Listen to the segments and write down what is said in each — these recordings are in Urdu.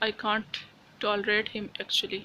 I can't tolerate him actually।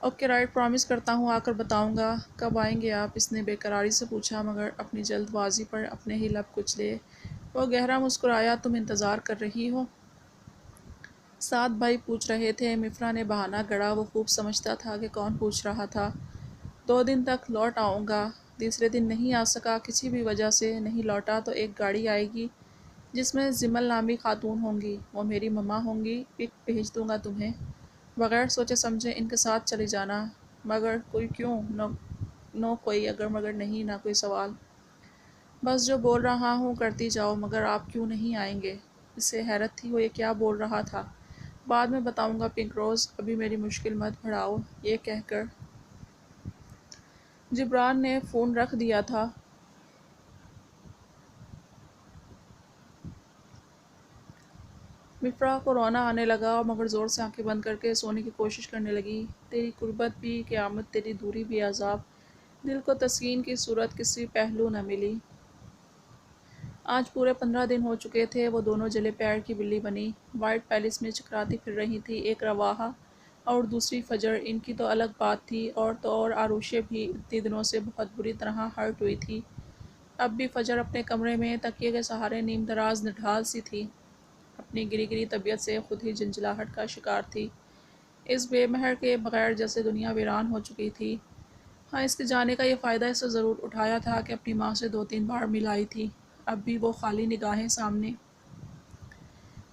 Okay right, promise کرتا ہوں آ کر بتاؤں گا۔ کب آئیں گے آپ؟ اس نے بے قراری سے پوچھا مگر اپنی جلد بازی پر اپنے ہی لب کچلے وہ گہرا مسکرایا۔ تم انتظار کر رہی ہو؟ سات بھائی پوچھ رہے تھے، مفرا نے بہانہ گڑھا۔ وہ خوب سمجھتا تھا کہ کون پوچھ رہا تھا۔ 2 دن تک لوٹ آؤں گا۔ تیسرے دن نہیں آ سکا، کسی بھی وجہ سے نہیں لوٹا تو ایک گاڑی آئے گی جس میں زمل نامی خاتون ہوں گی، وہ میری مما ہوں گی، پک بھیج دوں گا تمہیں، بغیر سوچے سمجھے ان کے ساتھ چلے جانا۔ مگر کوئی کیوں؟ نو کوئی اگر مگر نہیں، نہ کوئی سوال، بس جو بول رہا ہوں کرتی جاؤ۔ مگر آپ کیوں نہیں آئیں گے؟ اسے حیرت تھی وہ یہ کیا بول رہا تھا۔ بعد میں بتاؤں گا پنک روز، ابھی میری مشکل مت بڑھاؤ۔ یہ کہہ کر جبران نے فون رکھ دیا تھا۔ مفرا کو رونا آنے لگا مگر زور سے آنکھیں بند کر کے سونے کی کوشش کرنے لگی۔ تیری قربت بھی قیامت، تیری دوری بھی عذاب، دل کو تسکین کی صورت کسی پہلو نہ ملی۔ آج پورے 15 دن ہو چکے تھے وہ دونوں جلے پیر کی بلی بنی وائٹ پیلس میں چکراتی پھر رہی تھی، ایک رواحہ اور دوسری فجر۔ ان کی تو الگ بات تھی، اور تو اور عروشے بھی اتنی دنوں سے بہت بری طرح ہرٹ ہوئی تھی۔ اب بھی فجر اپنے کمرے میں تکیے کے سہارے نیم دراز نڈھال سی تھی، اپنی گری گری طبیعت سے خود ہی جھنجھلاہٹ کا شکار تھی، اس بے مہر کے بغیر جیسے دنیا ویران ہو چکی تھی۔ ہاں، اس کے جانے کا یہ فائدہ اسے ضرور اٹھایا تھا کہ اپنی ماں سے 2-3 بار مل آئی تھی۔ اب بھی وہ خالی نگاہیں سامنے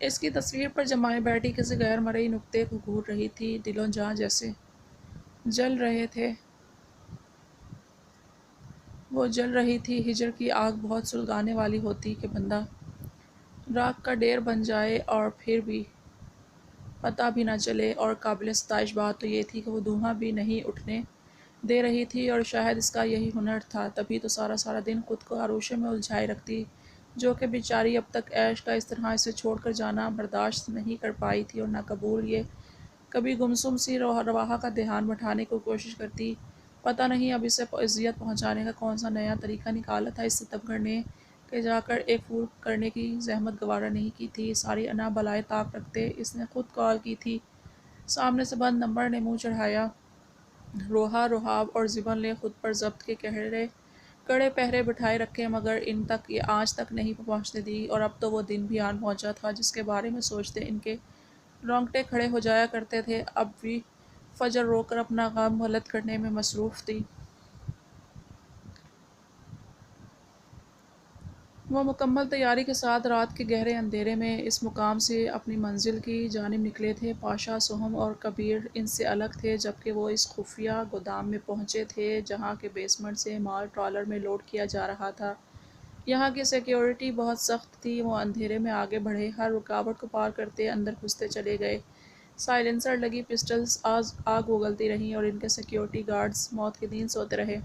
اس کی تصویر پر جمائے بیٹھی کسی غیر مرئی نقطے کو گھور رہی تھی۔ دل و جاں جیسے جل رہے تھے۔ وہ جل رہی تھی۔ ہجر کی آگ بہت سلگانے والی ہوتی کہ بندہ راکھ کا ڈھیر بن جائے اور پھر بھی پتہ بھی نہ چلے، اور قابل ستائش بات تو یہ تھی کہ وہ دھواں بھی نہیں اٹھنے دے رہی تھی، اور شاید اس کا یہی ہنر تھا، تبھی تو سارا دن خود کو عروشے میں الجھائے رکھتی، جو کہ بیچاری اب تک عیش کا اس طرح اسے چھوڑ کر جانا برداشت نہیں کر پائی تھی، اور نہ قبول۔ یہ کبھی گمسم سی رواحہ کا دھیان بٹھانے کی کوشش کرتی، پتہ نہیں اب اسے اذیت پہنچانے کا کون سا نیا طریقہ نکالا تھا اس ستمگڑ نے کہ جا کر ایک فون کرنے کی زحمت گوارا نہیں کی تھی۔ ساری انا بالائے طاق رکھتے اس نے خود کال کی تھی، سامنے سے بند نمبر نے منہ چڑھایا۔ روحا، روحاب اور زبل نے خود پر ضبط کے کڑے پہرے بٹھائے رکھے مگر ان تک یہ آنچ تک نہیں پہنچنے دی، اور اب تو وہ دن بھی آن پہنچا تھا جس کے بارے میں سوچتے ان کے رونگٹے کھڑے ہو جایا کرتے تھے۔ اب بھی فجر رو کر اپنا غم غلط کرنے میں مصروف تھی۔ وہ مکمل تیاری کے ساتھ رات کے گہرے اندھیرے میں اس مقام سے اپنی منزل کی جانب نکلے تھے۔ پاشا، سوہم اور کبیر ان سے الگ تھے، جبکہ وہ اس خفیہ گودام میں پہنچے تھے جہاں کے بیسمنٹ سے مال ٹرالر میں لوڈ کیا جا رہا تھا۔ یہاں کی سیکیورٹی بہت سخت تھی۔ وہ اندھیرے میں آگے بڑھے، ہر رکاوٹ کو پار کرتے اندر گھستے چلے گئے۔ سائلنسر لگی پسٹلز آگ اگلتی رہیں اور ان کے سیکیورٹی گارڈز موت کی نیند سوتے رہے۔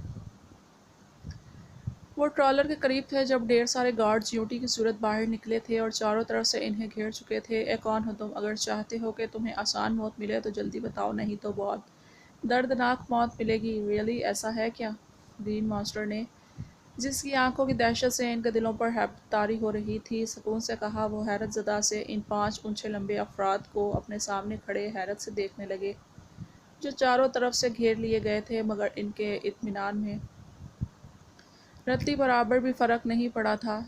وہ ٹرالر کے قریب تھے جب ڈھیر سارے گارڈز یوٹی کی صورت باہر نکلے تھے اور چاروں طرف سے انہیں گھیر چکے تھے۔ اے کون ہو تم؟ اگر چاہتے ہو کہ تمہیں آسان موت ملے تو جلدی بتاؤ، نہیں تو بہت دردناک موت ملے گی۔ ریئلی ایسا ہے کیا؟ گرین ماسٹر نے، جس کی آنکھوں کی دہشت سے ان کے دلوں پر ہیبت طاری ہو رہی تھی، سکون سے کہا۔ وہ حیرت زدہ سے ان 5 اونچے لمبے افراد کو اپنے سامنے کھڑے حیرت سے دیکھنے لگے، جو چاروں طرف سے گھیر لیے گئے تھے مگر ان کے اطمینان میں رتی برابر بھی فرق نہیں پڑا تھا۔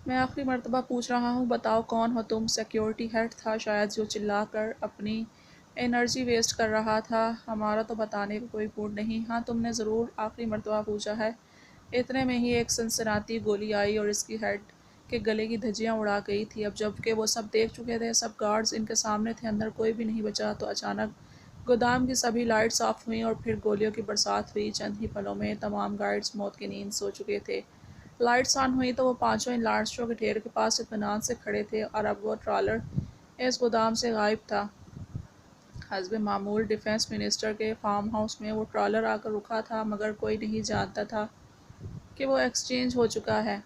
میں آخری مرتبہ پوچھ رہا ہوں، بتاؤ کون ہو تم؟ سیکیورٹی ہیڈ تھا شاید جو چلا کر اپنی انرجی ویسٹ کر رہا تھا۔ ہمارا تو بتانے کا کوئی موڈ نہیں۔ ہاں، تم نے ضرور آخری مرتبہ پوچھا ہے۔ اتنے میں ہی ایک سنسناتی گولی آئی اور اس کی ہیڈ کے گلے کی دھجیاں اڑا گئی تھی۔ اب جب کہ وہ سب دیکھ چکے تھے، سب گارڈز ان کے سامنے تھے، اندر کوئی بھی نہیں بچا، تو اچانک گودام کی سبھی لائٹس آف ہوئیں اور پھر گولیوں کی برسات ہوئی۔ چند ہی پلوں میں تمام گارڈز موت کی نیند سو چکے تھے۔ لائٹس آن ہوئیں تو وہ پانچوں ان لاشوں کے ڈھیر کے پاس اطمینان سے کھڑے تھے، اور اب وہ ٹرالر اس گودام سے غائب تھا۔ حسب معمول ڈیفنس منسٹر کے فارم ہاؤس میں وہ ٹرالر آ کر رکا تھا، مگر کوئی نہیں جانتا تھا کہ وہ ایکسچینج ہو چکا ہے،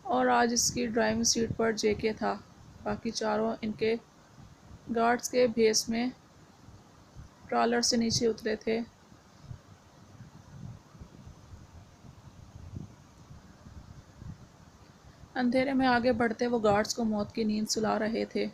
اور آج اس کی ڈرائیونگ سیٹ پر جے کے تھا۔ باقی چاروں ان کے گارڈز کے بھیس میں ٹرالر سے نیچے اترے تھے۔ اندھیرے میں آگے بڑھتے وہ گارڈز کو موت کی نیند سلا رہے تھے۔